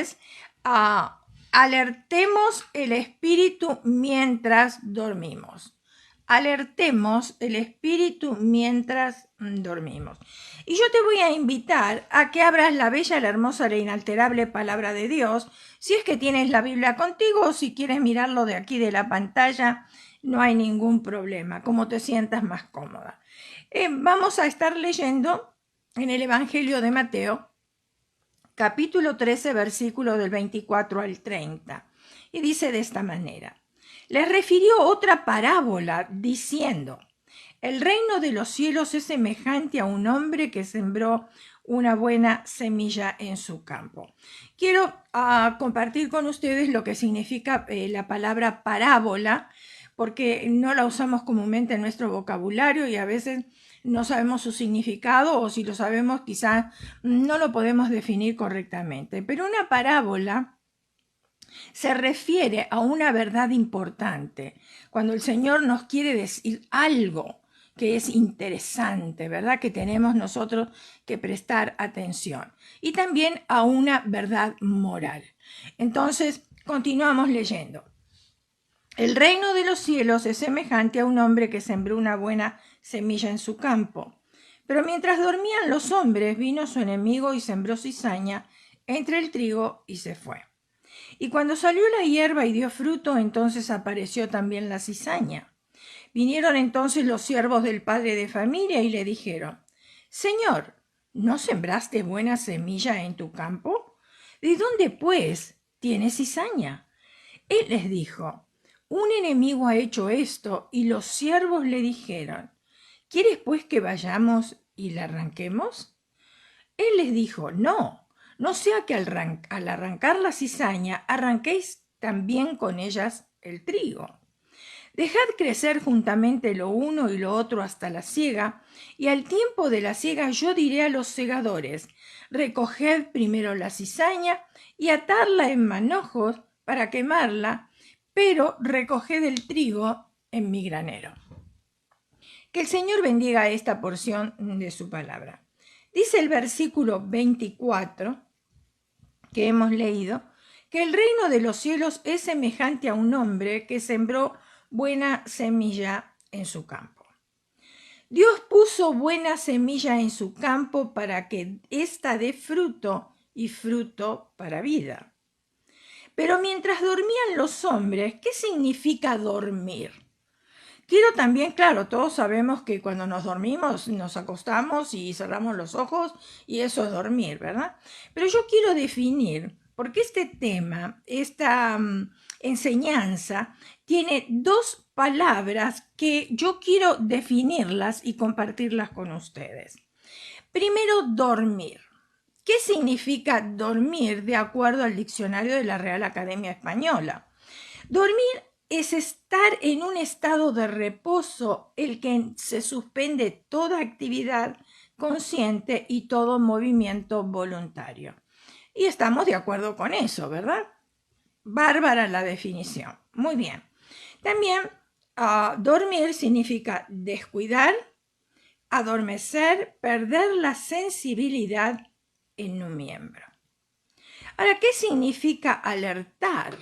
es alertemos el espíritu mientras dormimos. Alertemos el espíritu mientras dormimos. Y yo te voy a invitar a que abras la bella, la hermosa, la inalterable palabra de Dios. Si es que tienes la Biblia contigo o si quieres mirarlo de aquí de la pantalla, no hay ningún problema, como te sientas más cómoda. Vamos a estar leyendo en el Evangelio de Mateo, capítulo 13, versículo del 24 al 30. Y dice de esta manera: les refirió otra parábola diciendo: el reino de los cielos es semejante a un hombre que sembró una buena semilla en su campo. Quiero compartir con ustedes lo que significa la palabra parábola, porque no la usamos comúnmente en nuestro vocabulario y a veces no sabemos su significado, o si lo sabemos quizás no lo podemos definir correctamente. Pero una parábola se refiere a una verdad importante, cuando el Señor nos quiere decir algo que es interesante, ¿verdad? Que tenemos nosotros que prestar atención. Y también a una verdad moral. Entonces, continuamos leyendo. El reino de los cielos es semejante a un hombre que sembró una buena semilla en su campo. Pero mientras dormían los hombres, vino su enemigo y sembró cizaña entre el trigo y se fue. Y cuando salió la hierba y dio fruto, entonces apareció también la cizaña. Vinieron entonces los siervos del padre de familia y le dijeron: Señor, ¿no sembraste buena semilla en tu campo? ¿De dónde, pues, tienes cizaña? Él les dijo: un enemigo ha hecho esto. Y los siervos le dijeron: ¿quieres pues que vayamos y la arranquemos? Él les dijo: no sea que al arrancar la cizaña arranquéis también con ellas el trigo. Dejad crecer juntamente lo uno y lo otro hasta la siega, y al tiempo de la siega yo diré a los segadores: recoged primero la cizaña y atadla en manojos para quemarla, pero recoged el trigo en mi granero. Que el Señor bendiga esta porción de su palabra. Dice el versículo 24 que hemos leído, que el reino de los cielos es semejante a un hombre que sembró buena semilla en su campo. Dios puso buena semilla en su campo para que ésta dé fruto, y fruto para vida. Pero mientras dormían los hombres, ¿qué significa dormir? Quiero también, claro, todos sabemos que cuando nos dormimos nos acostamos y cerramos los ojos y eso es dormir, ¿verdad? Pero yo quiero definir, porque este tema, esta enseñanza, tiene dos palabras que yo quiero definirlas y compartirlas con ustedes. Primero, dormir. ¿Qué significa dormir de acuerdo al diccionario de la Real Academia Española? Dormir es estar en un estado de reposo, el que se suspende toda actividad consciente y todo movimiento voluntario. Y estamos de acuerdo con eso, ¿verdad? Bárbara la definición. Muy bien. También dormir significa descuidar, adormecer, perder la sensibilidad en un miembro. Ahora, ¿qué significa alertar?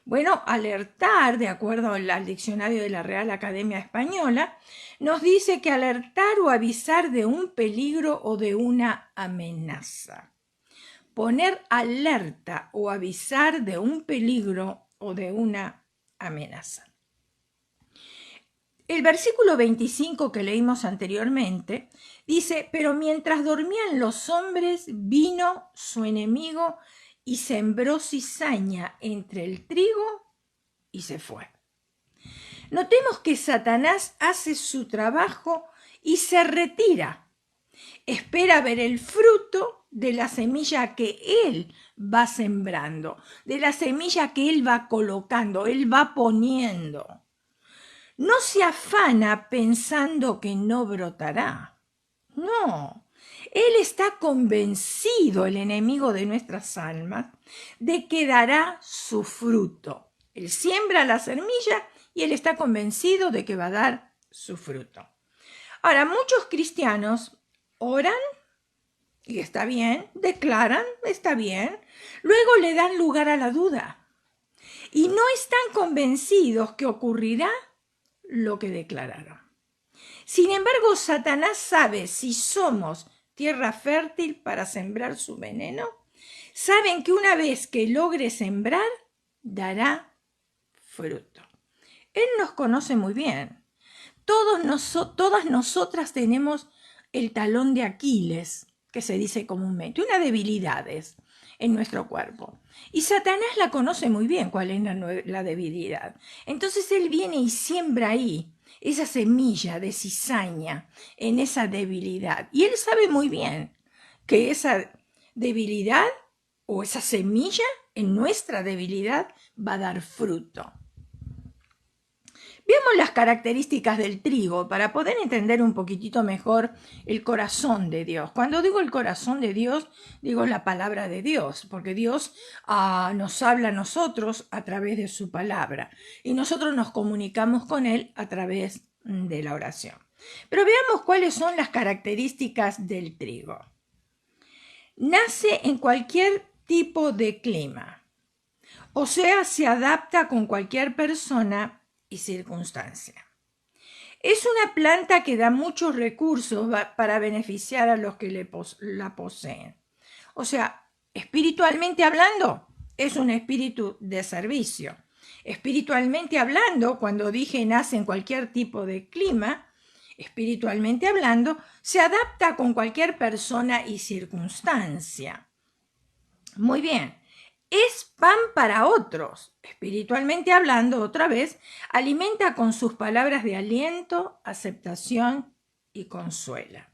Bueno, alertar, de acuerdo al diccionario de la Real Academia Española, nos dice que alertar o avisar de un peligro o de una amenaza. Poner alerta o avisar de un peligro o de una amenaza. El versículo 25 que leímos anteriormente dice: pero mientras dormían los hombres, vino su enemigo y sembró cizaña entre el trigo y se fue. Notemos que Satanás hace su trabajo y se retira. Espera ver el fruto de la semilla que él va sembrando, de la semilla que él va colocando, él va poniendo. No se afana pensando que no brotará. No, él está convencido, el enemigo de nuestras almas, de que dará su fruto. Él siembra la semilla y él está convencido de que va a dar su fruto. Ahora, muchos cristianos oran, y está bien, declaran, está bien, luego le dan lugar a la duda y no están convencidos que ocurrirá lo que declararon. Sin embargo, Satanás sabe si somos tierra fértil para sembrar su veneno. Saben que una vez que logre sembrar, dará fruto. Él nos conoce muy bien. Todas nosotras tenemos el talón de Aquiles, que se dice comúnmente, unas debilidades en nuestro cuerpo. Y Satanás la conoce muy bien cuál es la debilidad. Entonces él viene y siembra ahí esa semilla de cizaña en esa debilidad. Y él sabe muy bien que esa debilidad o esa semilla en nuestra debilidad va a dar fruto. Veamos las características del trigo para poder entender un poquitito mejor el corazón de Dios. Cuando digo el corazón de Dios, digo la palabra de Dios, porque Dios nos habla a nosotros a través de su palabra y nosotros nos comunicamos con Él a través de la oración. Pero veamos cuáles son las características del trigo. Nace en cualquier tipo de clima, o sea, se adapta con cualquier persona y circunstancia. Es una planta que da muchos recursos para beneficiar a los que la poseen. O sea, espiritualmente hablando, es un espíritu de servicio. Espiritualmente hablando, cuando dije nace en cualquier tipo de clima, espiritualmente hablando, se adapta con cualquier persona y circunstancia. Muy bien. Es pan para otros. Espiritualmente hablando, otra vez, alimenta con sus palabras de aliento, aceptación y consuela.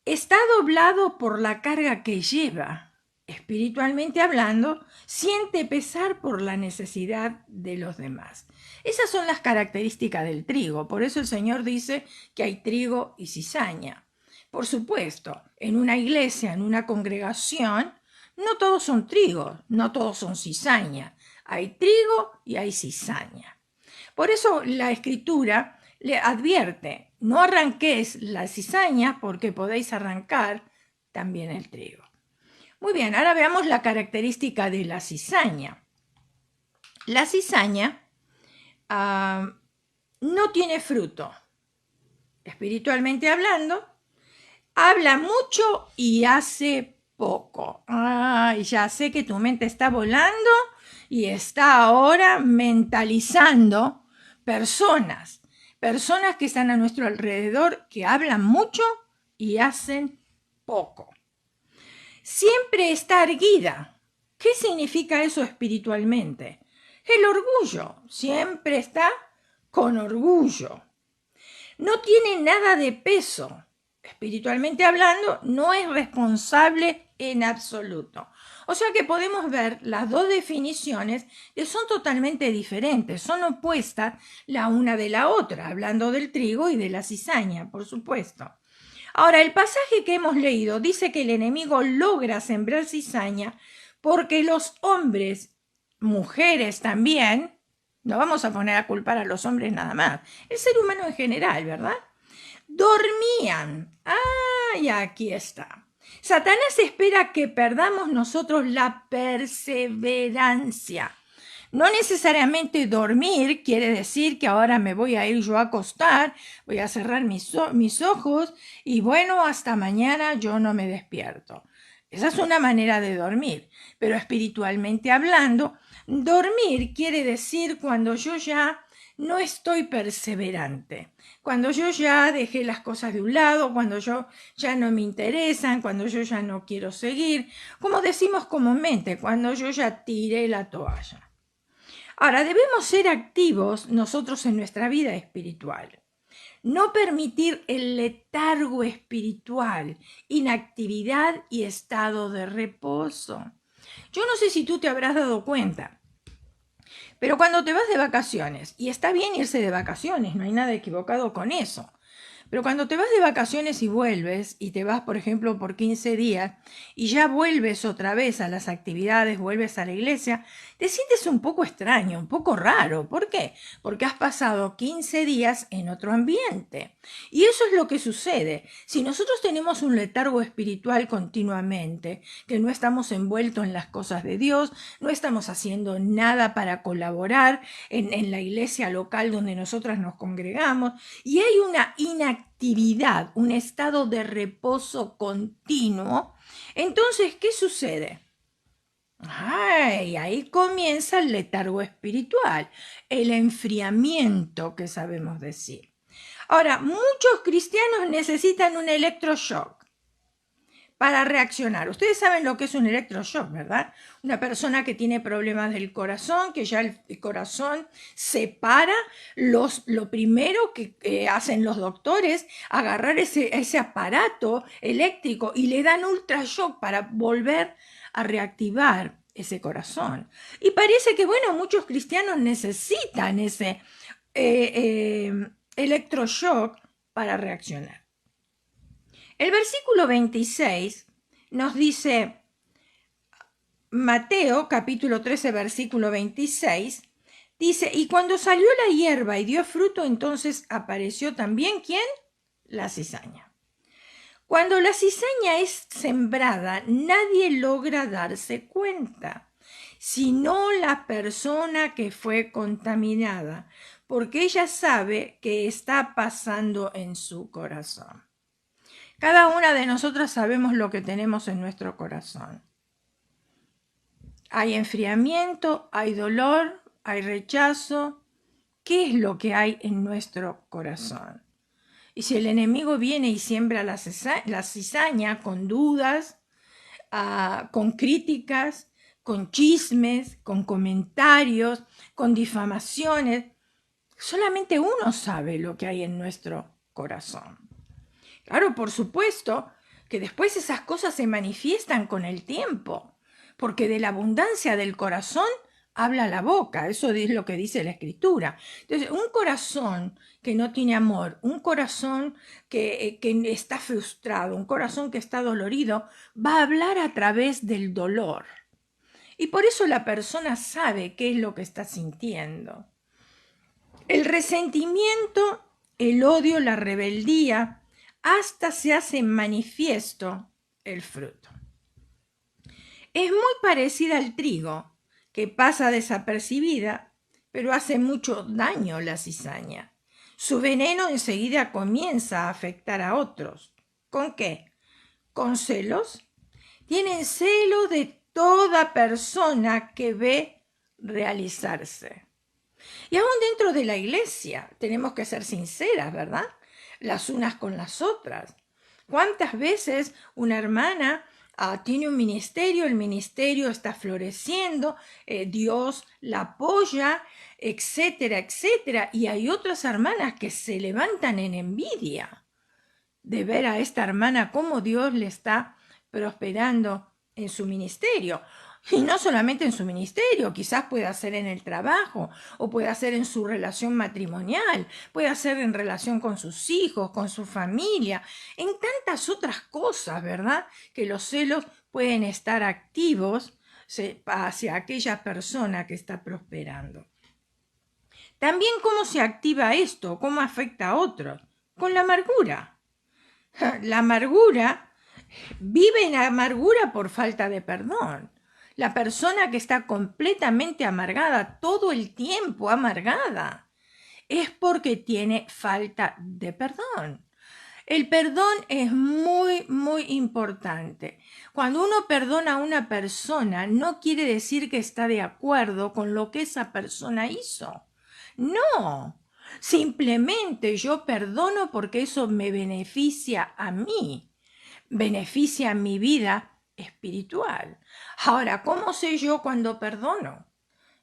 Está doblado por la carga que lleva. Espiritualmente hablando, siente pesar por la necesidad de los demás. Esas son las características del trigo. Por eso el Señor dice que hay trigo y cizaña. Por supuesto, en una iglesia, en una congregación, no todos son trigo, no todos son cizaña. Hay trigo y hay cizaña. Por eso la Escritura le advierte, no arranquéis la cizaña porque podéis arrancar también el trigo. Muy bien, ahora veamos la característica de la cizaña. La cizaña no tiene fruto. Espiritualmente hablando, habla mucho y hace poco. Ya sé que tu mente está volando y está ahora mentalizando personas que están a nuestro alrededor, que hablan mucho y hacen poco. Siempre está erguida. ¿Qué significa eso espiritualmente? El orgullo. Siempre está con orgullo. No tiene nada de peso. Espiritualmente hablando, no es responsable en absoluto. O sea que podemos ver las dos definiciones que son totalmente diferentes, son opuestas la una de la otra, hablando del trigo y de la cizaña, por supuesto. Ahora, el pasaje que hemos leído dice que el enemigo logra sembrar cizaña porque los hombres, mujeres también, no vamos a poner a culpar a los hombres nada más, el ser humano en general, ¿verdad? Dormían. Y aquí está. Satanás espera que perdamos nosotros la perseverancia. No necesariamente dormir quiere decir que ahora me voy a ir yo a acostar, voy a cerrar mis ojos y bueno, hasta mañana yo no me despierto. Esa es una manera de dormir, pero espiritualmente hablando, dormir quiere decir cuando yo ya no estoy perseverante, cuando yo ya dejé las cosas de un lado, cuando yo ya no me interesan, cuando yo ya no quiero seguir, como decimos comúnmente, cuando yo ya tiré la toalla. Ahora, debemos ser activos nosotros en nuestra vida espiritual. No permitir el letargo espiritual, inactividad y estado de reposo. Yo no sé si tú te habrás dado cuenta, pero cuando te vas de vacaciones, y está bien irse de vacaciones, no hay nada equivocado con eso, Pero cuando te vas de vacaciones y vuelves, y te vas, por ejemplo, por 15 días, y ya vuelves otra vez a las actividades, vuelves a la iglesia, te sientes un poco extraño, un poco raro. ¿Por qué? Porque has pasado 15 días en otro ambiente. Y eso es lo que sucede. Si nosotros tenemos un letargo espiritual continuamente, que no estamos envueltos en las cosas de Dios, no estamos haciendo nada para colaborar en la iglesia local donde nosotras nos congregamos, y hay una inactividad, un estado de reposo continuo, entonces, ¿qué sucede? Ay, ahí comienza el letargo espiritual, el enfriamiento que sabemos decir. Ahora, muchos cristianos necesitan un electroshock para reaccionar. Ustedes saben lo que es un electroshock, ¿verdad? Una persona que tiene problemas del corazón, que ya el corazón se para, lo primero que hacen los doctores, agarrar ese aparato eléctrico y le dan ultrashock para volver a reactivar ese corazón. Y parece que, bueno, muchos cristianos necesitan ese electroshock para reaccionar. El versículo 26 nos dice, Mateo capítulo 13 versículo 26, dice, y cuando salió la hierba y dio fruto, entonces apareció también, ¿quién? La cizaña. Cuando la cizaña es sembrada, nadie logra darse cuenta, sino la persona que fue contaminada, porque ella sabe qué está pasando en su corazón. Cada una de nosotras sabemos lo que tenemos en nuestro corazón. Hay enfriamiento, hay dolor, hay rechazo. ¿Qué es lo que hay en nuestro corazón? Y si el enemigo viene y siembra la cizaña con dudas, con críticas, con chismes, con comentarios, con difamaciones, solamente uno sabe lo que hay en nuestro corazón. Claro, por supuesto que después esas cosas se manifiestan con el tiempo, porque de la abundancia del corazón habla la boca, eso es lo que dice la escritura. Entonces, un corazón que no tiene amor, un corazón que está frustrado, un corazón que está dolorido, va a hablar a través del dolor. Y por eso la persona sabe qué es lo que está sintiendo. El resentimiento, el odio, la rebeldía, hasta se hace manifiesto el fruto. Es muy parecida al trigo, que pasa desapercibida, pero hace mucho daño la cizaña. Su veneno enseguida comienza a afectar a otros. ¿Con qué? ¿Con celos? Tienen celos de toda persona que ve realizarse. Y aún dentro de la iglesia tenemos que ser sinceras, ¿verdad? Las unas con las otras. ¿Cuántas veces una hermana tiene un ministerio, el ministerio está floreciendo, Dios la apoya, etcétera, etcétera? Y hay otras hermanas que se levantan en envidia de ver a esta hermana cómo Dios le está prosperando en su ministerio. Y no solamente en su ministerio, quizás pueda ser en el trabajo, o pueda ser en su relación matrimonial, pueda ser en relación con sus hijos, con su familia, en tantas otras cosas, ¿verdad? Que los celos pueden estar activos hacia aquella persona que está prosperando. También cómo se activa esto, cómo afecta a otros, con la amargura. La amargura vive en amargura por falta de perdón. La persona que está completamente amargada, todo el tiempo amargada, es porque tiene falta de perdón. El perdón es muy, muy importante. Cuando uno perdona a una persona, no quiere decir que está de acuerdo con lo que esa persona hizo. No, simplemente yo perdono porque eso me beneficia a mí, beneficia mi vida espiritual. Ahora, ¿cómo sé yo cuando perdono?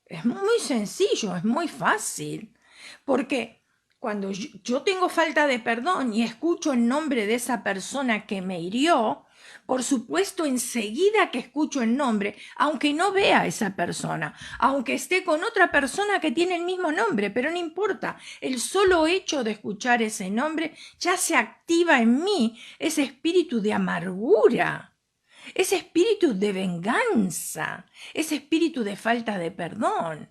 Es muy sencillo, es muy fácil, porque cuando yo tengo falta de perdón y escucho el nombre de esa persona que me hirió, Por supuesto, enseguida que escucho el nombre, aunque no vea a esa persona, aunque esté con otra persona que tiene el mismo nombre, pero no importa, el solo hecho de escuchar ese nombre ya se activa en mí ese espíritu de amargura, ese espíritu de venganza, ese espíritu de falta de perdón.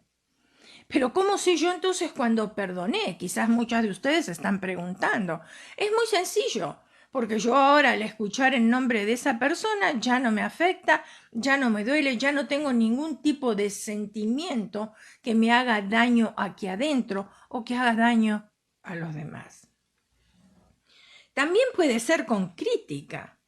Pero ¿cómo sé yo entonces cuando perdoné? Quizás muchas de ustedes se están preguntando. Es muy sencillo, porque yo ahora al escuchar el nombre de esa persona ya no me afecta, ya no me duele, ya no tengo ningún tipo de sentimiento que me haga daño aquí adentro o que haga daño a los demás. También puede ser con crítica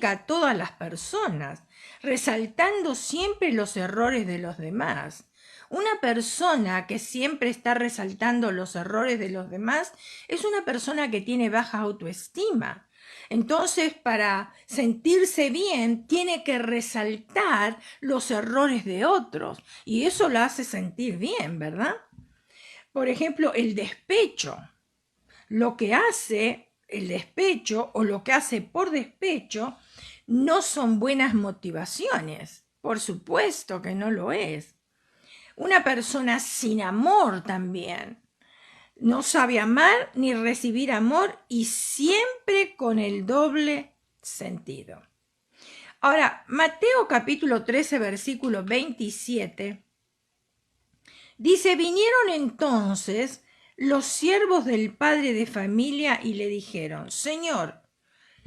a todas las personas, resaltando siempre los errores de los demás. Una persona que siempre está resaltando los errores de los demás es una persona que tiene baja autoestima. Entonces, para sentirse bien, tiene que resaltar los errores de otros y eso la hace sentir bien, ¿verdad? Por ejemplo, el despecho. Lo que hace el despecho o lo que hace por despecho no son buenas motivaciones. Por supuesto que no lo es. Una persona sin amor también. No sabe amar ni recibir amor y siempre con el doble sentido. Ahora, Mateo capítulo 13, versículo 27, dice, vinieron entonces los siervos del padre de familia y le dijeron, Señor,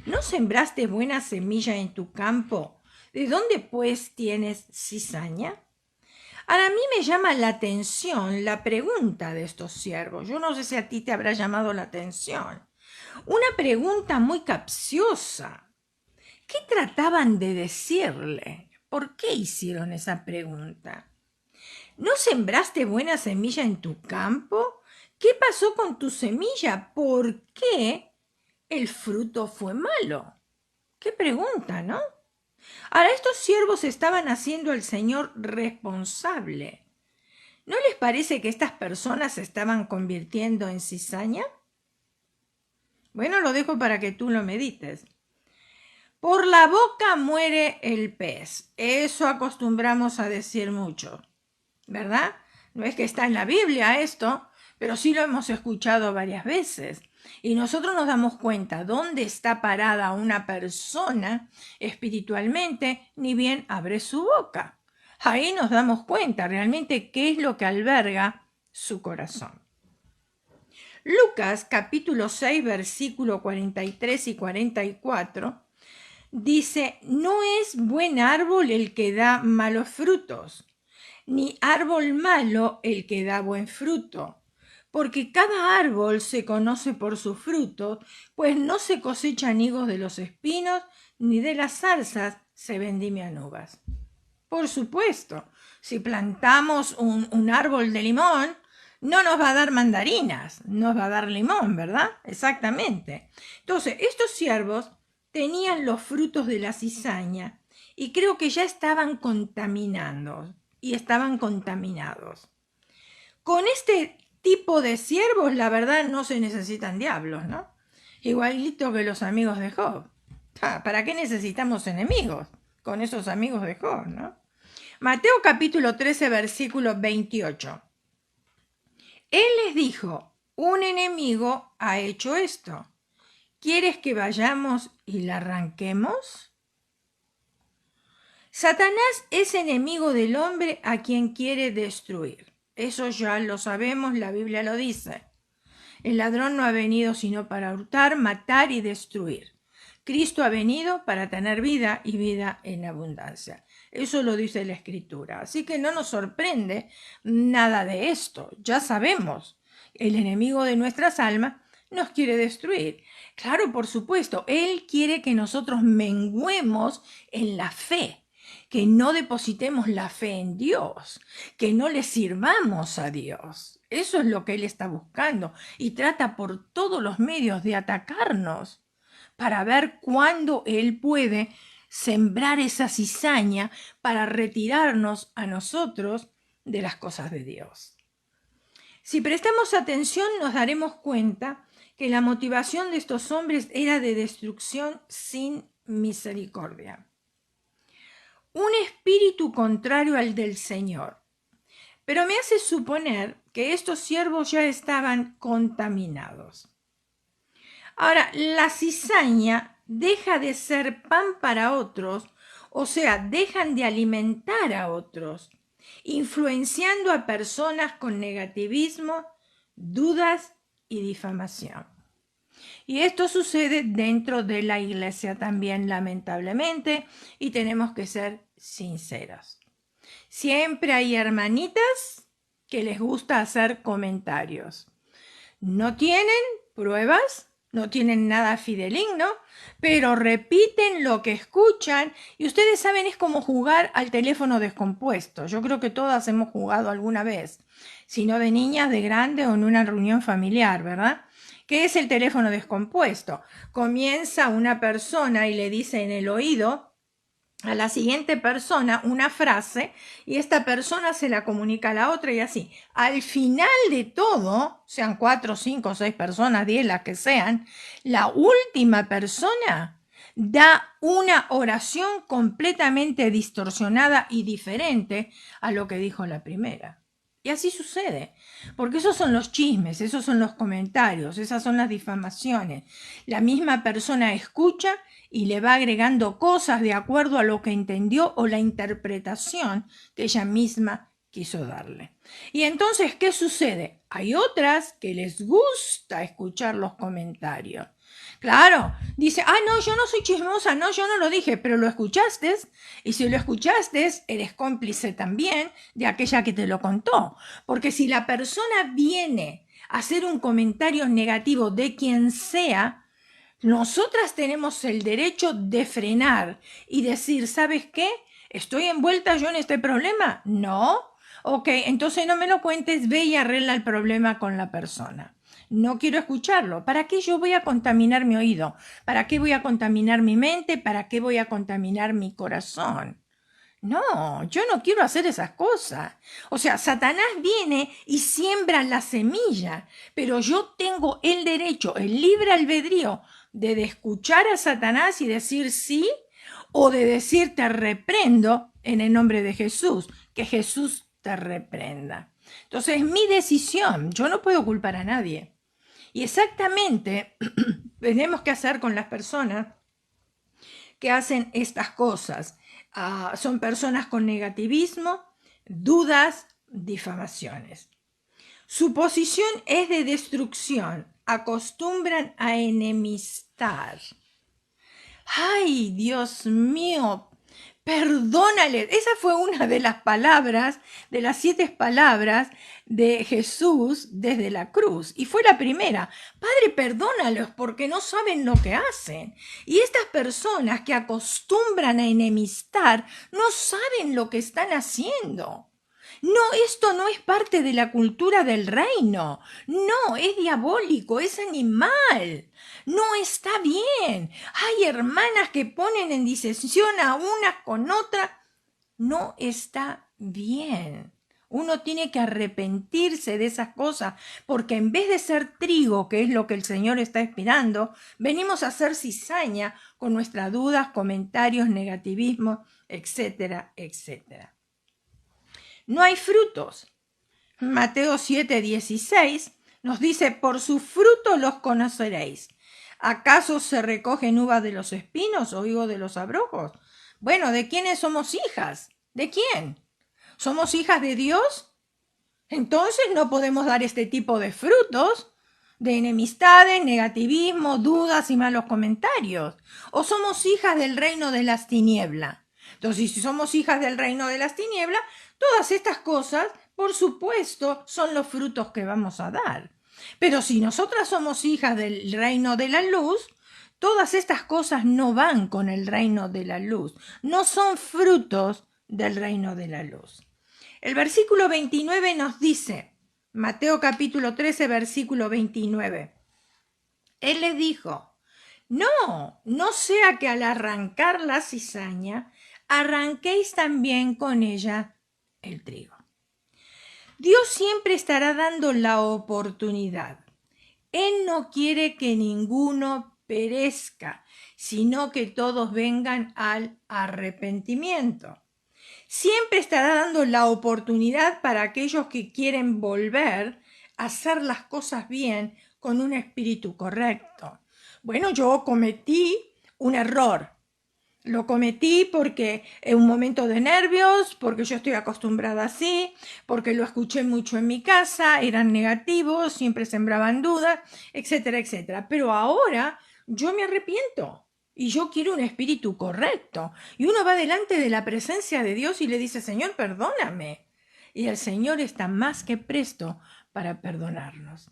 ¿no sembraste buena semilla en tu campo? ¿De dónde pues tienes cizaña? Ahora, a mí me llama la atención la pregunta de estos siervos. Yo no sé si a ti te habrá llamado la atención. Una pregunta muy capciosa. ¿Qué trataban de decirle? ¿Por qué hicieron esa pregunta? ¿No sembraste buena semilla en tu campo? ¿Qué pasó con tu semilla? ¿Por qué el fruto fue malo? Qué pregunta, ¿no? Ahora, estos siervos estaban haciendo al Señor responsable. ¿No les parece que estas personas se estaban convirtiendo en cizaña? Bueno, lo dejo para que tú lo medites. Por la boca muere el pez. Eso acostumbramos a decir mucho, ¿verdad? No es que está en la Biblia esto, pero sí lo hemos escuchado varias veces. Y nosotros nos damos cuenta dónde está parada una persona espiritualmente, ni bien abre su boca. Ahí nos damos cuenta realmente qué es lo que alberga su corazón. Lucas capítulo 6 versículo 43 y 44 dice, no es buen árbol el que da malos frutos, ni árbol malo el que da buen fruto, porque cada árbol se conoce por sus frutos, pues no se cosechan higos de los espinos, ni de las zarzas se vendimian uvas. Por supuesto, si plantamos un árbol de limón, no nos va a dar mandarinas, nos va a dar limón, ¿verdad? Exactamente. Entonces, estos siervos tenían los frutos de la cizaña y creo que ya estaban contaminando y estaban contaminados. Con este tipo de siervos, la verdad, no se necesitan diablos, ¿no? Igualito que los amigos de Job. ¿Para qué necesitamos enemigos con esos amigos de Job, no? Mateo capítulo 13, versículo 28. Él les dijo, un enemigo ha hecho esto. ¿Quieres que vayamos y la arranquemos? Satanás es enemigo del hombre a quien quiere destruir. Eso ya lo sabemos, la Biblia lo dice. El ladrón no ha venido sino para hurtar, matar y destruir. Cristo ha venido para tener vida y vida en abundancia. Eso lo dice la Escritura. Así que no nos sorprende nada de esto. Ya sabemos, el enemigo de nuestras almas nos quiere destruir. Claro, por supuesto, Él quiere que nosotros menguemos en la fe, que no depositemos la fe en Dios, que no le sirvamos a Dios. Eso es lo que Él está buscando y trata por todos los medios de atacarnos para ver cuándo Él puede sembrar esa cizaña para retirarnos a nosotros de las cosas de Dios. Si prestamos atención, nos daremos cuenta que la motivación de estos hombres era de destrucción sin misericordia. Un espíritu contrario al del Señor. Pero me hace suponer que estos siervos ya estaban contaminados. Ahora, la cizaña deja de ser pan para otros, o sea, dejan de alimentar a otros, influenciando a personas con negativismo, dudas y difamación. Y esto sucede dentro de la iglesia también, lamentablemente, y tenemos que ser sinceros. Siempre hay hermanitas que les gusta hacer comentarios. No tienen pruebas, no tienen nada fidedigno, pero repiten lo que escuchan y ustedes saben, es como jugar al teléfono descompuesto. Yo creo que todas hemos jugado alguna vez, si no de niñas, de grande o en una reunión familiar, ¿verdad? ¿Qué es el teléfono descompuesto? Comienza una persona y le dice en el oído a la siguiente persona una frase y esta persona se la comunica a la otra y así. Al final de todo, sean 4, 5, 6 personas, 10, las que sean, la última persona da una oración completamente distorsionada y diferente a lo que dijo la primera. Y así sucede, porque esos son los chismes, esos son los comentarios, esas son las difamaciones. La misma persona escucha y le va agregando cosas de acuerdo a lo que entendió o la interpretación que ella misma quiso darle. Y entonces, ¿qué sucede? Hay otras que les gusta escuchar los comentarios. Claro, dice, no, yo no soy chismosa, no, yo no lo dije, pero lo escuchaste, y si lo escuchaste, eres cómplice también de aquella que te lo contó. Porque si la persona viene a hacer un comentario negativo de quien sea, nosotras tenemos el derecho de frenar y decir, ¿sabes qué? ¿Estoy envuelta yo en este problema? No. Ok, entonces no me lo cuentes, ve y arregla el problema con la persona. No quiero escucharlo. ¿Para qué yo voy a contaminar mi oído? ¿Para qué voy a contaminar mi mente? ¿Para qué voy a contaminar mi corazón? No, yo no quiero hacer esas cosas. O sea, Satanás viene y siembra la semilla, pero yo tengo el derecho, el libre albedrío de escuchar a Satanás y decir sí, o de decir te reprendo en el nombre de Jesús, que Jesús te reprenda. Entonces es mi decisión, yo no puedo culpar a nadie. Y exactamente tenemos que hacer con las personas que hacen estas cosas. Son personas con negativismo, dudas, difamaciones. Su posición es de destrucción, acostumbran a enemistar. ¡Ay, Dios mío! Perdónales. Esa fue una de las palabras, de las 7 palabras de Jesús desde la cruz. Y fue la primera. Padre, perdónalos porque no saben lo que hacen. Y estas personas que acostumbran a enemistar no saben lo que están haciendo. No, esto no es parte de la cultura del reino. No, es diabólico, es animal. No está bien. Hay hermanas que ponen en disensión a una con otra. No está bien. Uno tiene que arrepentirse de esas cosas, porque en vez de ser trigo, que es lo que el Señor está esperando, venimos a hacer cizaña con nuestras dudas, comentarios, negativismo, etcétera, etcétera. No hay frutos. Mateo 7:16 nos dice, por sus frutos los conoceréis. ¿Acaso se recogen uvas de los espinos o higos de los abrojos? Bueno, ¿de quiénes somos hijas? ¿De quién? ¿Somos hijas de Dios? Entonces no podemos dar este tipo de frutos, de enemistades, negativismo, dudas y malos comentarios. ¿O somos hijas del reino de las tinieblas? Entonces, si somos hijas del reino de las tinieblas, todas estas cosas, por supuesto, son los frutos que vamos a dar. Pero si nosotras somos hijas del reino de la luz, todas estas cosas no van con el reino de la luz, no son frutos del reino de la luz. El versículo 29 nos dice, Mateo capítulo 13, versículo 29. Él les dijo, no sea que al arrancar la cizaña, arranquéis también con ella el trigo. Dios siempre estará dando la oportunidad. Él no quiere que ninguno perezca, sino que todos vengan al arrepentimiento. Siempre estará dando la oportunidad para aquellos que quieren volver a hacer las cosas bien con un espíritu correcto. Bueno, yo cometí un error. Lo cometí porque en un momento de nervios, porque yo estoy acostumbrada así, porque lo escuché mucho en mi casa, eran negativos, siempre sembraban dudas, etcétera, etcétera. Pero ahora yo me arrepiento y yo quiero un espíritu correcto. Y uno va delante de la presencia de Dios y le dice, Señor, perdóname. Y el Señor está más que presto para perdonarnos.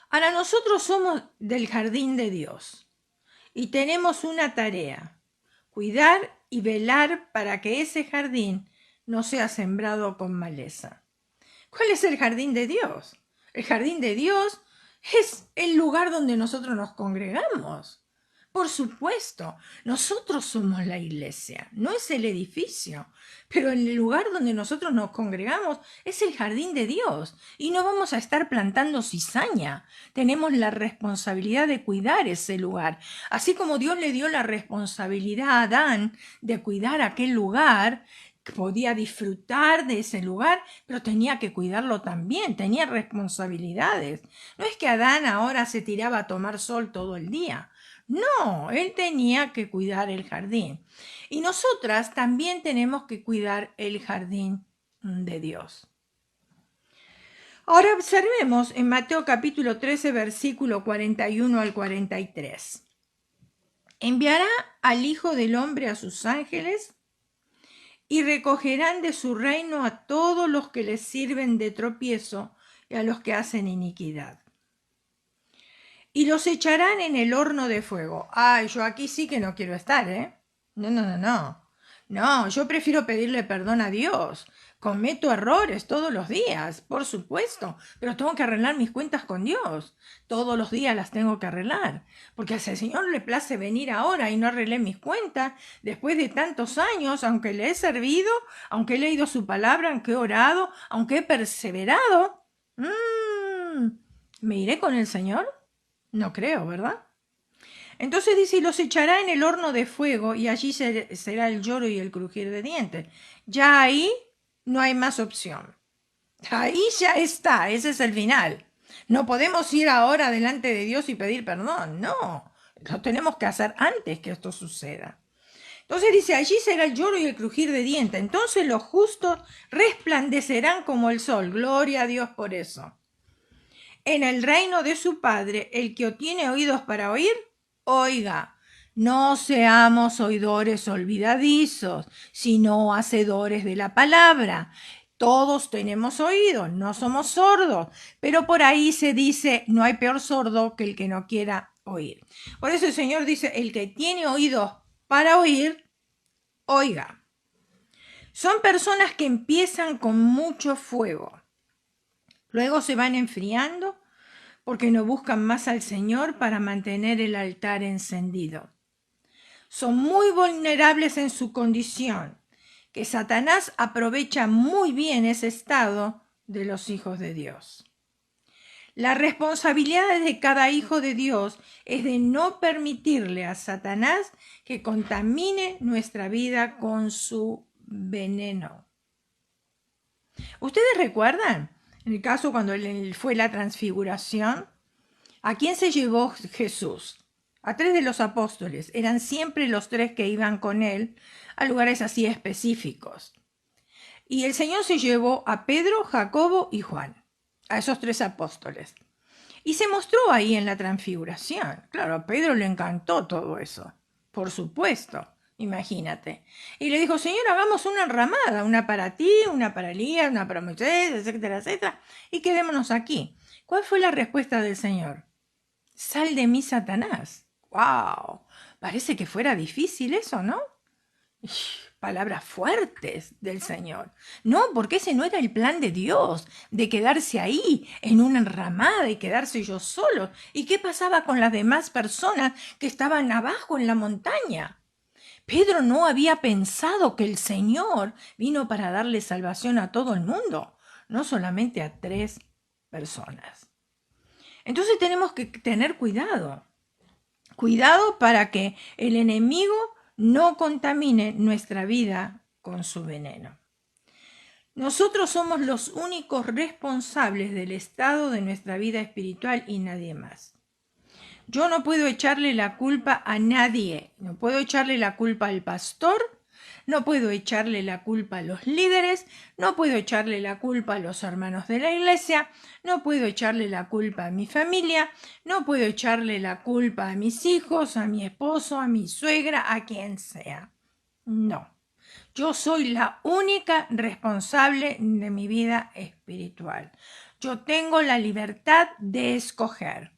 Ahora nosotros somos del jardín de Dios. Y tenemos una tarea, cuidar y velar para que ese jardín no sea sembrado con maleza. ¿Cuál es el jardín de Dios? El jardín de Dios es el lugar donde nosotros nos congregamos. Por supuesto, nosotros somos la iglesia, no es el edificio, pero el lugar donde nosotros nos congregamos es el jardín de Dios y no vamos a estar plantando cizaña. Tenemos la responsabilidad de cuidar ese lugar. Así como Dios le dio la responsabilidad a Adán de cuidar aquel lugar, podía disfrutar de ese lugar, pero tenía que cuidarlo también, tenía responsabilidades. No es que Adán ahora se tiraba a tomar sol todo el día. No, él tenía que cuidar el jardín. Y nosotras también tenemos que cuidar el jardín de Dios. Ahora observemos en Mateo capítulo 13, versículo 41 al 43. Enviará al Hijo del Hombre a sus ángeles y recogerán de su reino a todos los que les sirven de tropiezo y a los que hacen iniquidad. Y los echarán en el horno de fuego. Ay, yo aquí sí que no quiero estar, ¿eh? No. No, yo prefiero pedirle perdón a Dios. Cometo errores todos los días, por supuesto, pero tengo que arreglar mis cuentas con Dios. Todos los días las tengo que arreglar, porque al Señor le place venir ahora y no arreglé mis cuentas después de tantos años, aunque le he servido, aunque he leído su palabra, aunque he orado, aunque he perseverado. ¿Me iré con el Señor? No creo, ¿verdad? Entonces dice, y los echará en el horno de fuego y allí será el lloro y el crujir de dientes. Ya ahí no hay más opción. Ahí ya está, ese es el final. No podemos ir ahora delante de Dios y pedir perdón, no. Lo tenemos que hacer antes que esto suceda. Entonces dice, allí será el lloro y el crujir de dientes. Entonces los justos resplandecerán como el sol. Gloria a Dios por eso. En el reino de su Padre, el que tiene oídos para oír, oiga. No seamos oidores olvidadizos, sino hacedores de la palabra. Todos tenemos oídos, no somos sordos, pero por ahí se dice, no hay peor sordo que el que no quiera oír. Por eso el Señor dice, el que tiene oídos para oír, oiga. Son personas que empiezan con mucho fuego. Luego se van enfriando porque no buscan más al Señor para mantener el altar encendido. Son muy vulnerables en su condición, que Satanás aprovecha muy bien ese estado de los hijos de Dios. La responsabilidad de cada hijo de Dios es de no permitirle a Satanás que contamine nuestra vida con su veneno. ¿Ustedes recuerdan en el caso cuando fue la transfiguración? ¿A quién se llevó Jesús? A 3 de los apóstoles. Eran siempre los 3 que iban con él a lugares así específicos. Y el Señor se llevó a Pedro, Jacobo y Juan, a esos 3 apóstoles. Y se mostró ahí en la transfiguración. Claro, a Pedro le encantó todo eso, por supuesto. Imagínate. Y le dijo, Señor, hagamos una enramada, una para ti, una para Elías, una para Moisés, etcétera, etcétera, y quedémonos aquí. ¿Cuál fue la respuesta del Señor? Sal de mí, Satanás. ¡Wow! Parece que fuera difícil eso, ¿no? Palabras fuertes del Señor. No, porque ese no era el plan de Dios, de quedarse ahí, en una enramada y quedarse yo solo. ¿Y qué pasaba con las demás personas que estaban abajo en la montaña? Pedro no había pensado que el Señor vino para darle salvación a todo el mundo, no solamente a 3 personas. Entonces tenemos que tener cuidado. Cuidado para que el enemigo no contamine nuestra vida con su veneno. Nosotros somos los únicos responsables del estado de nuestra vida espiritual y nadie más. Yo no puedo echarle la culpa a nadie, no puedo echarle la culpa al pastor, no puedo echarle la culpa a los líderes, no puedo echarle la culpa a los hermanos de la iglesia, no puedo echarle la culpa a mi familia, no puedo echarle la culpa a mis hijos, a mi esposo, a mi suegra, a quien sea. No. Yo soy la única responsable de mi vida espiritual. Yo tengo la libertad de escoger.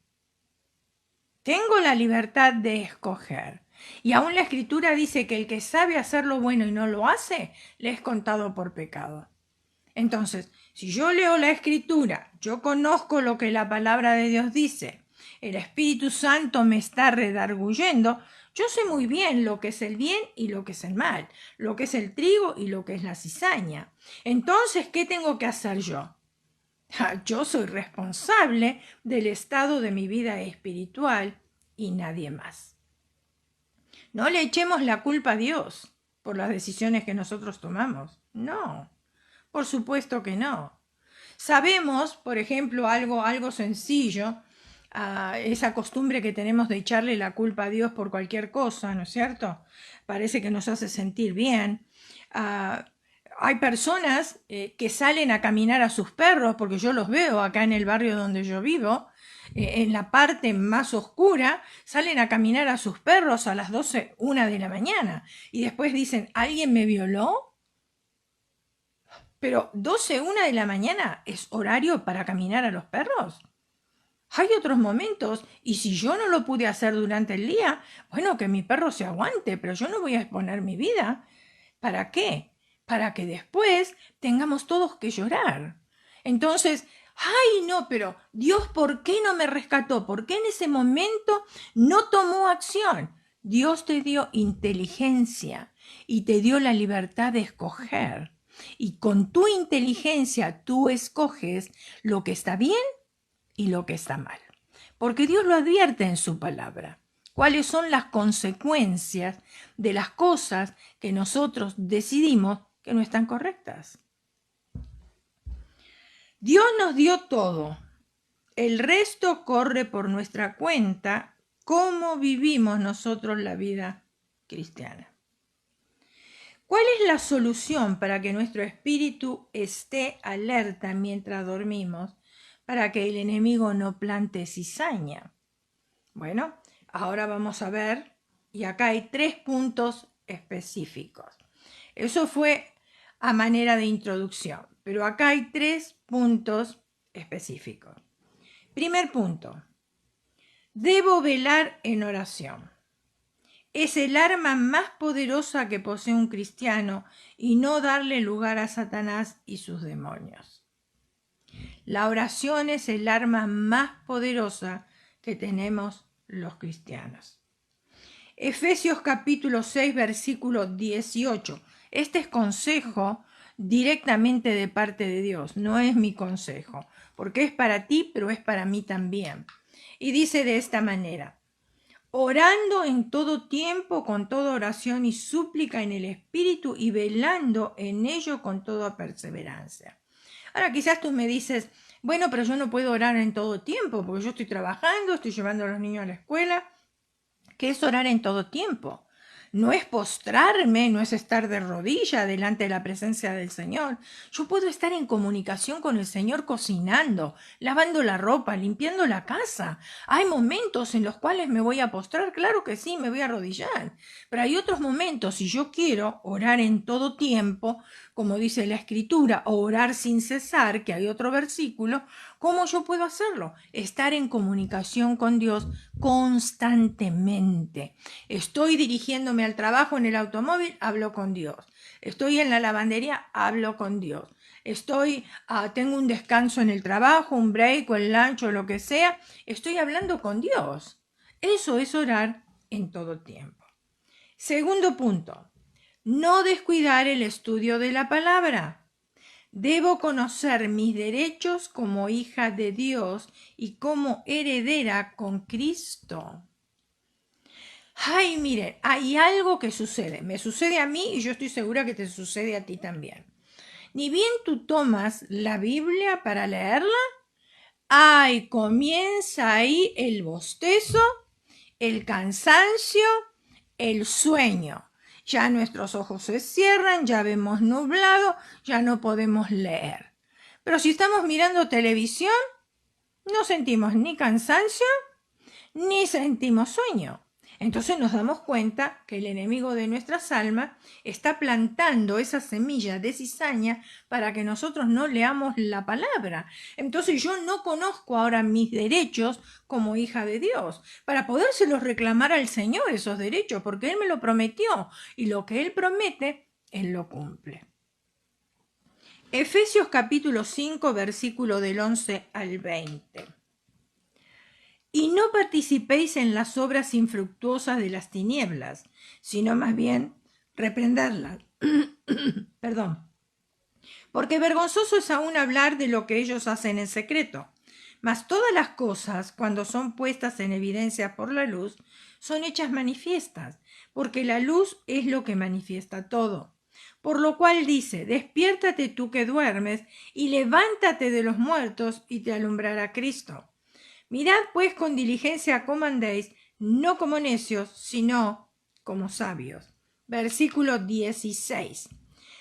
Tengo la libertad de escoger. Y aún la Escritura dice que el que sabe hacer lo bueno y no lo hace, le es contado por pecado. Entonces, si yo leo la Escritura, yo conozco lo que la palabra de Dios dice, el Espíritu Santo me está redarguyendo, yo sé muy bien lo que es el bien y lo que es el mal, lo que es el trigo y lo que es la cizaña. Entonces, ¿qué tengo que hacer yo? Yo soy responsable del estado de mi vida espiritual y nadie más. No le echemos la culpa a Dios por las decisiones que nosotros tomamos. No, por supuesto que no. Sabemos, por ejemplo, algo sencillo, esa costumbre que tenemos de echarle la culpa a Dios por cualquier cosa, ¿no es cierto? Parece que nos hace sentir bien. Hay personas que salen a caminar a sus perros, porque yo los veo acá en el barrio donde yo vivo, en la parte más oscura, salen a caminar a sus perros a las 12, 1 de la mañana, y después dicen, ¿alguien me violó? Pero 12, 1 de la mañana es horario para caminar a los perros. Hay otros momentos, y si yo no lo pude hacer durante el día, bueno, que mi perro se aguante, pero yo no voy a exponer mi vida. ¿Para qué? Para que después tengamos todos que llorar. Entonces, ay, no, pero Dios, ¿por qué no me rescató? ¿Por qué en ese momento no tomó acción? Dios te dio inteligencia y te dio la libertad de escoger. Y con tu inteligencia tú escoges lo que está bien y lo que está mal. Porque Dios lo advierte en su palabra. ¿Cuáles son las consecuencias de las cosas que nosotros decidimos que no están correctas? Dios nos dio todo. El resto corre por nuestra cuenta. ¿Cómo vivimos nosotros la vida cristiana? ¿Cuál es la solución para que nuestro espíritu esté alerta mientras dormimos, para que el enemigo no plante cizaña? Bueno, ahora vamos a ver, y acá hay 3 puntos específicos. Eso fue a manera de introducción, pero acá hay 3 puntos específicos. Primer punto, debo velar en oración. Es el arma más poderosa que posee un cristiano y no darle lugar a Satanás y sus demonios. La oración es el arma más poderosa que tenemos los cristianos. Efesios capítulo 6, versículo 18. Este es consejo directamente de parte de Dios, no es mi consejo, porque es para ti, pero es para mí también. Y dice de esta manera, orando en todo tiempo con toda oración y súplica en el Espíritu y velando en ello con toda perseverancia. Ahora quizás tú me dices, bueno, pero yo no puedo orar en todo tiempo, porque yo estoy trabajando, estoy llevando a los niños a la escuela. ¿Qué es orar en todo tiempo? No es postrarme, no es estar de rodilla delante de la presencia del Señor. Yo puedo estar en comunicación con el Señor cocinando, lavando la ropa, limpiando la casa. Hay momentos en los cuales me voy a postrar, claro que sí, me voy a arrodillar. Pero hay otros momentos, si yo quiero orar en todo tiempo, como dice la Escritura, o orar sin cesar, que hay otro versículo, ¿cómo yo puedo hacerlo? Estar en comunicación con Dios constantemente. Estoy dirigiéndome al trabajo en el automóvil, hablo con Dios. Estoy en la lavandería, hablo con Dios. Tengo un descanso en el trabajo, un break o el lunch o lo que sea, estoy hablando con Dios. Eso es orar en todo tiempo. Segundo punto, no descuidar el estudio de la palabra. Debo conocer mis derechos como hija de Dios y como heredera con Cristo. Ay, miren, hay algo que sucede. Me sucede a mí y yo estoy segura que te sucede a ti también. Ni bien tú tomas la Biblia para leerla, ay, comienza ahí el bostezo, el cansancio, el sueño. Ya nuestros ojos se cierran, ya vemos nublado, ya no podemos leer. Pero si estamos mirando televisión, no sentimos ni cansancio ni sentimos sueño. Entonces nos damos cuenta que el enemigo de nuestras almas está plantando esa semilla de cizaña para que nosotros no leamos la palabra. Entonces yo no conozco ahora mis derechos como hija de Dios, para podérselos reclamar al Señor esos derechos, porque Él me lo prometió y lo que Él promete, Él lo cumple. Efesios capítulo 5, versículo del 11 al 20. Y no participéis en las obras infructuosas de las tinieblas, sino más bien reprenderlas. Perdón. Porque vergonzoso es aún hablar de lo que ellos hacen en secreto. Mas todas las cosas, cuando son puestas en evidencia por la luz, son hechas manifiestas, porque la luz es lo que manifiesta todo. Por lo cual dice, despiértate tú que duermes, y levántate de los muertos, y te alumbrará Cristo. Mirad pues con diligencia cómo andéis, no como necios, sino como sabios. Versículo 16.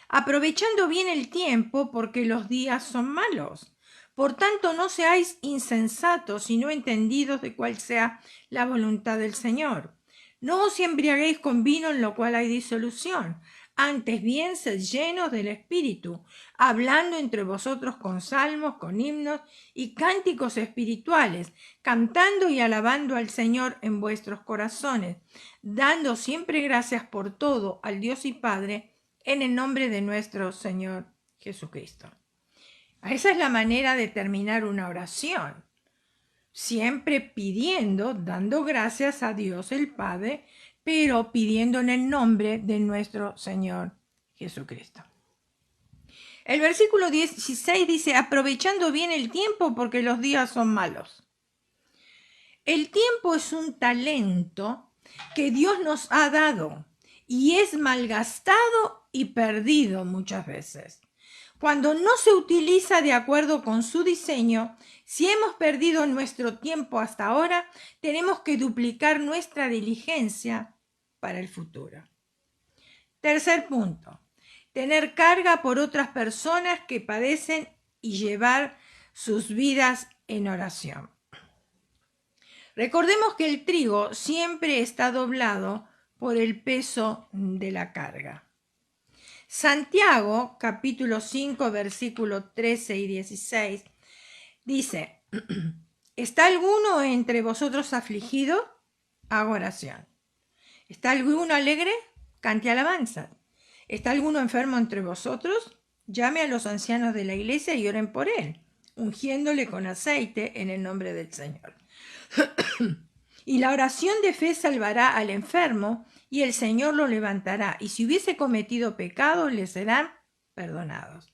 Aprovechando bien el tiempo, porque los días son malos. Por tanto, no seáis insensatos, sino entendidos de cuál sea la voluntad del Señor. No os embriaguéis con vino, en lo cual hay disolución. Antes bien, sed llenos del Espíritu, hablando entre vosotros con salmos, con himnos y cánticos espirituales, cantando y alabando al Señor en vuestros corazones, dando siempre gracias por todo al Dios y Padre, en el nombre de nuestro Señor Jesucristo. Esa es la manera de terminar una oración. Siempre pidiendo, dando gracias a Dios el Padre, pero pidiendo en el nombre de nuestro Señor Jesucristo. El versículo 16 dice, aprovechando bien el tiempo porque los días son malos. El tiempo es un talento que Dios nos ha dado y es malgastado y perdido muchas veces. Cuando no se utiliza de acuerdo con su diseño, si hemos perdido nuestro tiempo hasta ahora, tenemos que duplicar nuestra diligencia para el futuro. Tercer punto, tener carga por otras personas que padecen y llevar sus vidas en oración. Recordemos que el trigo siempre está doblado por el peso de la carga. Santiago, capítulo 5, versículos 13 y 16, dice, ¿está alguno entre vosotros afligido? Haga oración. ¿Está alguno alegre? Cante alabanza. ¿Está alguno enfermo entre vosotros? Llame a los ancianos de la iglesia y oren por él, ungiéndole con aceite en el nombre del Señor. Y la oración de fe salvará al enfermo, y el Señor lo levantará, y si hubiese cometido pecado, le serán perdonados.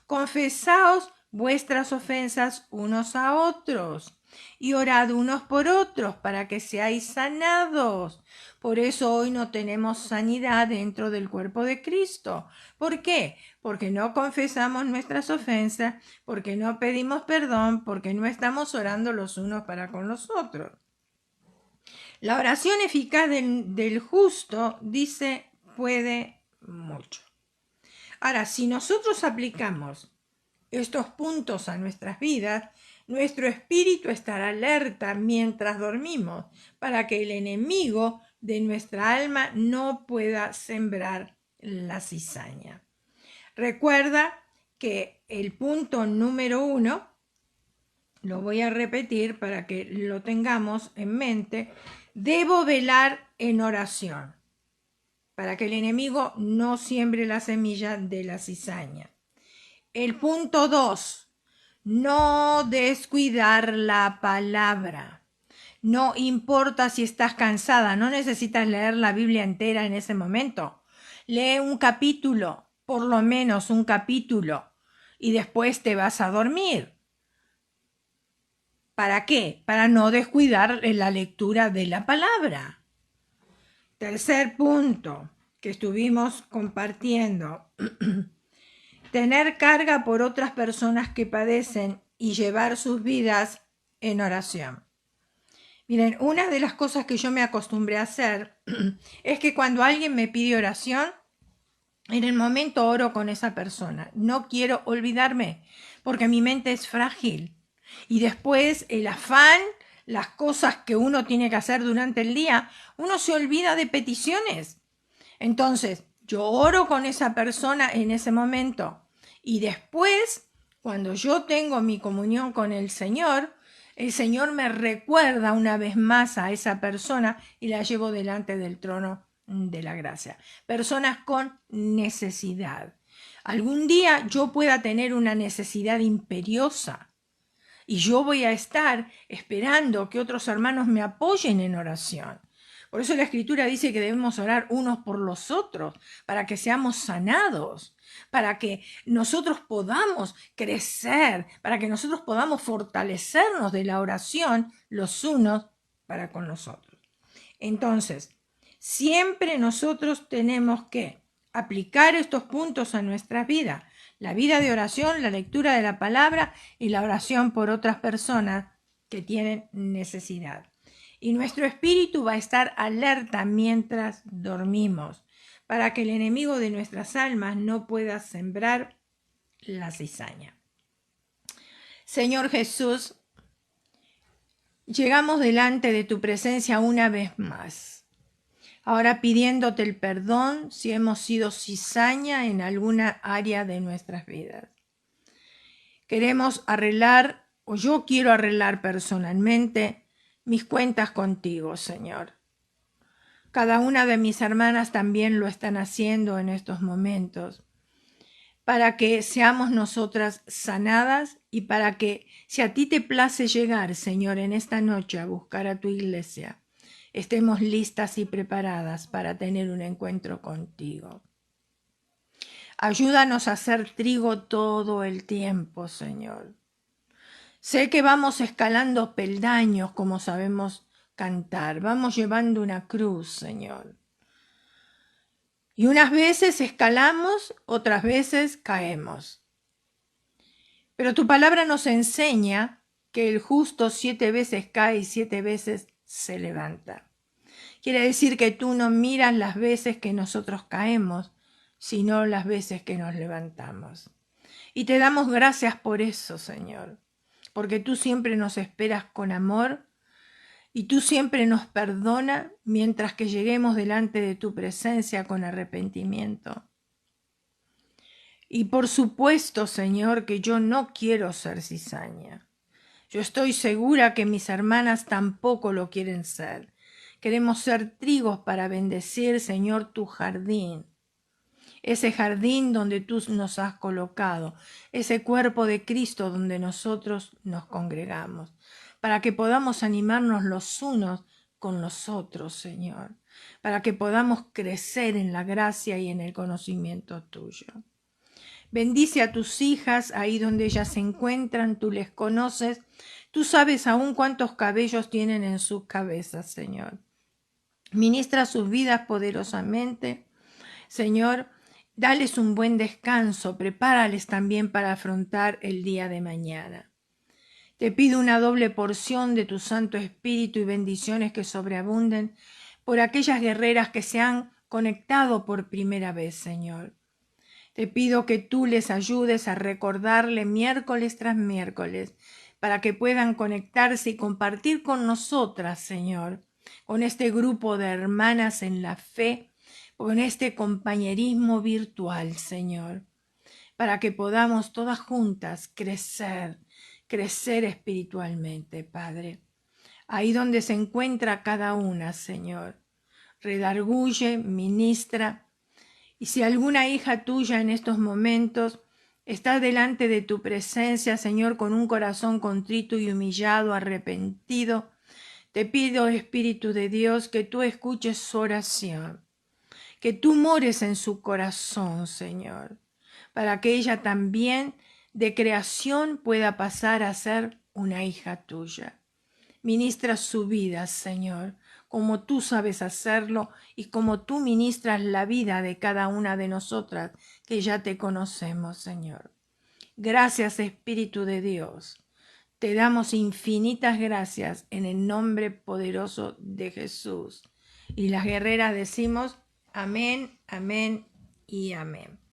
Confesaos vuestras ofensas unos a otros, y orad unos por otros, para que seáis sanados. Por eso hoy no tenemos sanidad dentro del cuerpo de Cristo. ¿Por qué? Porque no confesamos nuestras ofensas, porque no pedimos perdón, porque no estamos orando los unos para con los otros. La oración eficaz del justo, dice, puede mucho. Ahora, si nosotros aplicamos estos puntos a nuestras vidas, nuestro espíritu estará alerta mientras dormimos para que el enemigo de nuestra alma no pueda sembrar la cizaña. Recuerda que el punto número 1, lo voy a repetir para que lo tengamos en mente, debo velar en oración para que el enemigo no siembre la semilla de la cizaña. El punto 2, no descuidar la palabra. No importa si estás cansada, no necesitas leer la Biblia entera en ese momento. Lee un capítulo, por lo menos un capítulo, y después te vas a dormir. ¿Para qué? Para no descuidar la lectura de la palabra. Tercer punto que estuvimos compartiendo. Tener carga por otras personas que padecen y llevar sus vidas en oración. Miren, una de las cosas que yo me acostumbré a hacer es que cuando alguien me pide oración, en el momento oro con esa persona. No quiero olvidarme, porque mi mente es frágil. Y después el afán, las cosas que uno tiene que hacer durante el día, uno se olvida de peticiones. Entonces, yo oro con esa persona en ese momento. Y después, cuando yo tengo mi comunión con el Señor me recuerda una vez más a esa persona y la llevo delante del trono de la gracia. Personas con necesidad. Algún día yo pueda tener una necesidad imperiosa y yo voy a estar esperando que otros hermanos me apoyen en oración. Por eso la Escritura dice que debemos orar unos por los otros, para que seamos sanados, para que nosotros podamos crecer, para que nosotros podamos fortalecernos de la oración los unos para con los otros. Entonces, siempre nosotros tenemos que aplicar estos puntos a nuestra vida. La vida de oración, la lectura de la palabra y la oración por otras personas que tienen necesidad. Y nuestro espíritu va a estar alerta mientras dormimos, para que el enemigo de nuestras almas no pueda sembrar la cizaña. Señor Jesús, llegamos delante de tu presencia una vez más. Ahora pidiéndote el perdón si hemos sido cizaña en alguna área de nuestras vidas. Queremos arreglar, o yo quiero arreglar personalmente, mis cuentas contigo, Señor. Cada una de mis hermanas también lo están haciendo en estos momentos, para que seamos nosotras sanadas y para que, si a ti te place llegar, Señor, en esta noche a buscar a tu iglesia, estemos listas y preparadas para tener un encuentro contigo. Ayúdanos a hacer trigo todo el tiempo, Señor. Sé que vamos escalando peldaños como sabemos cantar. Vamos llevando una cruz, Señor. Y unas veces escalamos, otras veces caemos. Pero tu palabra nos enseña que el justo 7 veces cae y 7 veces se levanta. Quiere decir que tú no miras las veces que nosotros caemos, sino las veces que nos levantamos. Y te damos gracias por eso, Señor, porque tú siempre nos esperas con amor y tú siempre nos perdonas mientras que lleguemos delante de tu presencia con arrepentimiento. Y por supuesto, Señor, que yo no quiero ser cizaña. Yo estoy segura que mis hermanas tampoco lo quieren ser. Queremos ser trigos para bendecir, Señor, tu jardín. Ese jardín donde tú nos has colocado, ese cuerpo de Cristo donde nosotros nos congregamos, para que podamos animarnos los unos con los otros, Señor, para que podamos crecer en la gracia y en el conocimiento tuyo. Bendice a tus hijas ahí donde ellas se encuentran, tú les conoces, tú sabes aún cuántos cabellos tienen en sus cabezas, Señor. Ministra sus vidas poderosamente, Señor. Dales un buen descanso, prepárales también para afrontar el día de mañana. Te pido una doble porción de tu Santo Espíritu y bendiciones que sobreabunden por aquellas guerreras que se han conectado por primera vez, Señor. Te pido que tú les ayudes a recordarle miércoles tras miércoles para que puedan conectarse y compartir con nosotras, Señor, con este grupo de hermanas en la fe, con este compañerismo virtual, Señor, para que podamos todas juntas crecer espiritualmente, Padre. Ahí donde se encuentra cada una, Señor, redarguye, ministra. Y si alguna hija tuya en estos momentos está delante de tu presencia, Señor, con un corazón contrito y humillado, arrepentido, te pido, Espíritu de Dios, que tú escuches su oración, que tú mores en su corazón, Señor, para que ella también de creación pueda pasar a ser una hija tuya. Ministra su vida, Señor, como tú sabes hacerlo y como tú ministras la vida de cada una de nosotras que ya te conocemos, Señor. Gracias, Espíritu de Dios. Te damos infinitas gracias en el nombre poderoso de Jesús. Y las guerreras decimos amén, amén y amén.